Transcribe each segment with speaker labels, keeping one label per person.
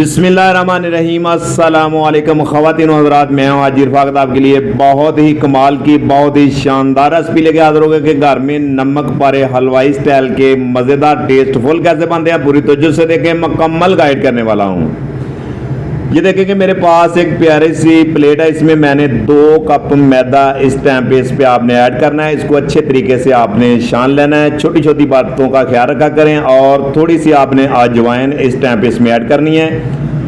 Speaker 1: बिस्मिल्लाहिर्रहमानिर्रहीम अस्सलामुअलैकुम ख़वातीन व हज़रात, मैं हूं हाजी इरफाक आपके लिए बहुत ही कमाल की बहुत ही शानदार रेसिपी लेके हाजिर हो गए कि घर में नमक पारे हलवाई स्टाइल के मज़ेदार टेस्टफुल कैसे बनते हैं पूरी तवज्जो से देखें। मुकम्मल गाइड करने वाला हूं। ये देखें कि मेरे पास एक प्यारी सी प्लेट है, इसमें मैंने 2 कप मैदा इस टाइम पे इस पे आपने ऐड करना है। इसको अच्छे तरीके से आपने छान लेना है, छोटी छोटी बातों का ख्याल रखा करें। और थोड़ी सी आपने अजवाइन इस टाइम पे इसमें ऐड करनी है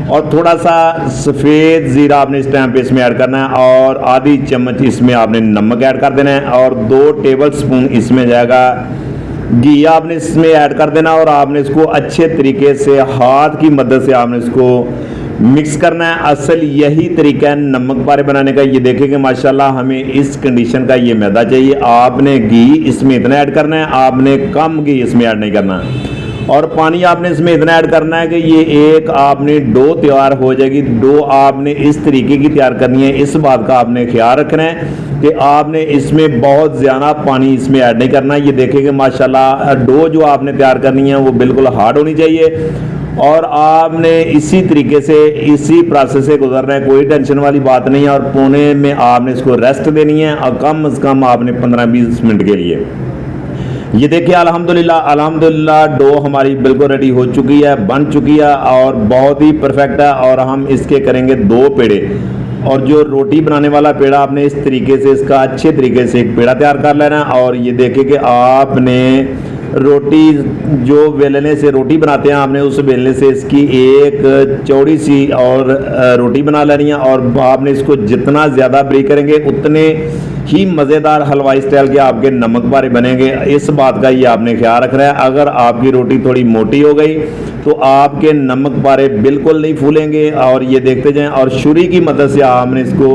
Speaker 1: और थोड़ा सा सफ़ेद ज़ीरा आपने इस टाइम पे इसमें ऐड करना है और आधी चम्मच इसमें आपने नमक ऐड कर देना है और 2 टेबल स्पून इसमें जाएगा घी आपने इसमें ऐड कर देना और आपने इसको अच्छे तरीके से हाथ की मदद से आपने इसको मिक्स करना है। असल यही तरीका है नमक पारे बनाने का। ये देखें कि माशाल्लाह हमें इस कंडीशन का ये मैदा चाहिए। आपने घी इसमें इतना ऐड करना है, आपने कम घी इसमें ऐड नहीं करना और पानी आपने इसमें इतना ऐड करना है कि ये एक आपने डो तैयार हो जाएगी। डो आपने इस तरीके की तैयार करनी है, इस बात का आपने ख्याल रखना है कि आपने इसमें बहुत ज़्यादा पानी इसमें ऐड नहीं करना। ये देखें कि माशाल्लाह डो जो आपने तैयार करनी है वो बिल्कुल हार्ड होनी चाहिए और आपने इसी तरीके से इसी प्रोसेस से गुजरना है, कोई टेंशन वाली बात नहीं है। और पुणे में आपने इसको रेस्ट देनी है और कम से कम आपने 15-20 मिनट के लिए। ये देखिए अल्हम्दुलिल्लाह डो हमारी बिल्कुल रेडी हो चुकी है, बन चुकी है और बहुत ही परफेक्ट है। और हम इसके करेंगे 2 पेड़े और जो रोटी बनाने वाला पेड़ा आपने इस तरीके से इसका अच्छे तरीके से एक पेड़ा तैयार कर लेना है। और ये देखें कि आपने रोटी जो बेलने से रोटी बनाते हैं आपने उस बेलने से इसकी एक चौड़ी सी और रोटी बना लेनी है और आपने इसको जितना ज़्यादा ब्रेक करेंगे उतने ही मज़ेदार हलवाई स्टाइल के आपके नमक पारे बनेंगे। इस बात का ये आपने ख्याल रखना है। अगर आपकी रोटी थोड़ी मोटी हो गई तो आपके नमक पारे बिल्कुल नहीं फूलेंगे। और ये देखते जाएं और छुरी की मदद से आपने इसको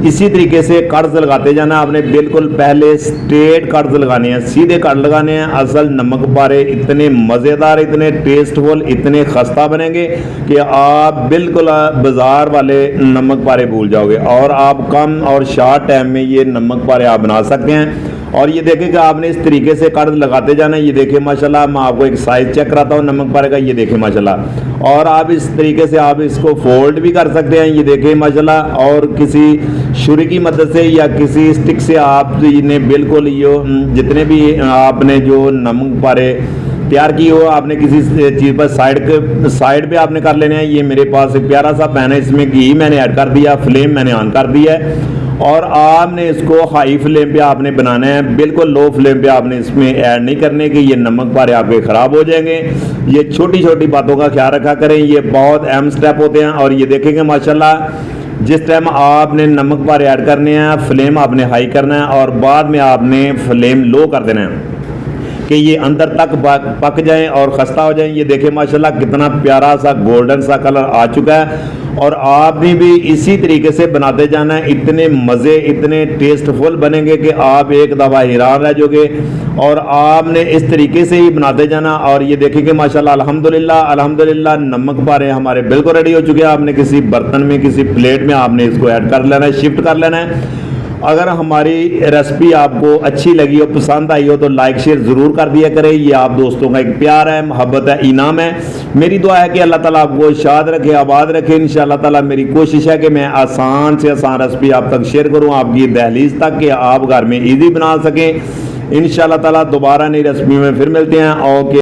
Speaker 1: इसी तरीके से कट्स लगाते जाना। आपने बिल्कुल पहले स्ट्रेट कट्स लगाने हैं, सीधे कट लगाने हैं। असल नमक पारे इतने मज़ेदार, इतने टेस्टफुल, इतने खस्ता बनेंगे कि आप बिल्कुल बाज़ार वाले नमक पारे भूल जाओगे और आप कम और शॉर्ट टाइम में ये नमक पारे आप बना सकते हैं। और ये देखें कि आपने इस तरीके से कट लगाते जाना है। ये देखें माशाल्लाह, मैं आपको एक साइज चेक कराता हूँ नमक पारे का। ये देखें माशाल्लाह, और आप इस तरीके से आप इसको फोल्ड भी कर सकते हैं। ये देखें माशाल्लाह, और किसी छुरी की मदद से या किसी स्टिक से आप इन्हें बिल्कुल ये जितने भी आपने जो नमक पारे तैयार की हो आपने किसी चीज़ पर साइड पे आपने कर लेने हैं। ये मेरे पास एक प्यारा सा पैन है, इसमें घी मैंने ऐड कर दिया, फ्लेम मैंने ऑन कर दिया है और आपने इसको हाई फ्लेम पे आपने बनाना है, बिल्कुल लो फ्लेम पे आपने इसमें ऐड नहीं करने कि ये नमक पारे आपके ख़राब हो जाएंगे। ये छोटी छोटी बातों का ख्याल रखा करें, ये बहुत अहम स्टेप होते हैं। और ये देखेंगे माशाल्लाह, जिस टाइम आपने नमक पारे ऐड करने हैं फ्लेम आपने हाई करना है और बाद में आपने फ्लेम लो कर देना है कि ये अंदर तक पक जाएं और खस्ता हो जाएं। ये देखें माशाल्लाह कितना प्यारा सा गोल्डन सा कलर आ चुका है और आपने भी इसी तरीके से बनाते जाना है। इतने मज़े, इतने टेस्टफुल बनेंगे कि आप एक दफ़ा हैरान रह जाओगे। और आपने इस तरीके से ही बनाते जाना। और ये देखेंगे माशाल्लाह अल्हम्दुलिल्लाह नमक पारे हमारे बिल्कुल रेडी हो चुके हैं। आपने किसी बर्तन में, किसी प्लेट में आपने इसको ऐड कर लेना है, शिफ्ट कर लेना है। अगर हमारी रेसिपी आपको अच्छी लगी हो, पसंद आई हो तो लाइक शेयर ज़रूर कर दिया करें। ये आप दोस्तों का एक प्यार है, मोहब्बत है, इनाम है। मेरी दुआ है कि अल्लाह ताला आपको शाद रखे, आबाद रखे। इंशाअल्लाह ताला मेरी कोशिश है कि मैं आसान से आसान रेसिपी आप तक शेयर करूँ, आपकी दहलीज तक, कि आप घर में ईजी बना सकें। इंशाअल्लाह ताला दोबारा नई रेसिपी में फिर मिलते हैं। ओके।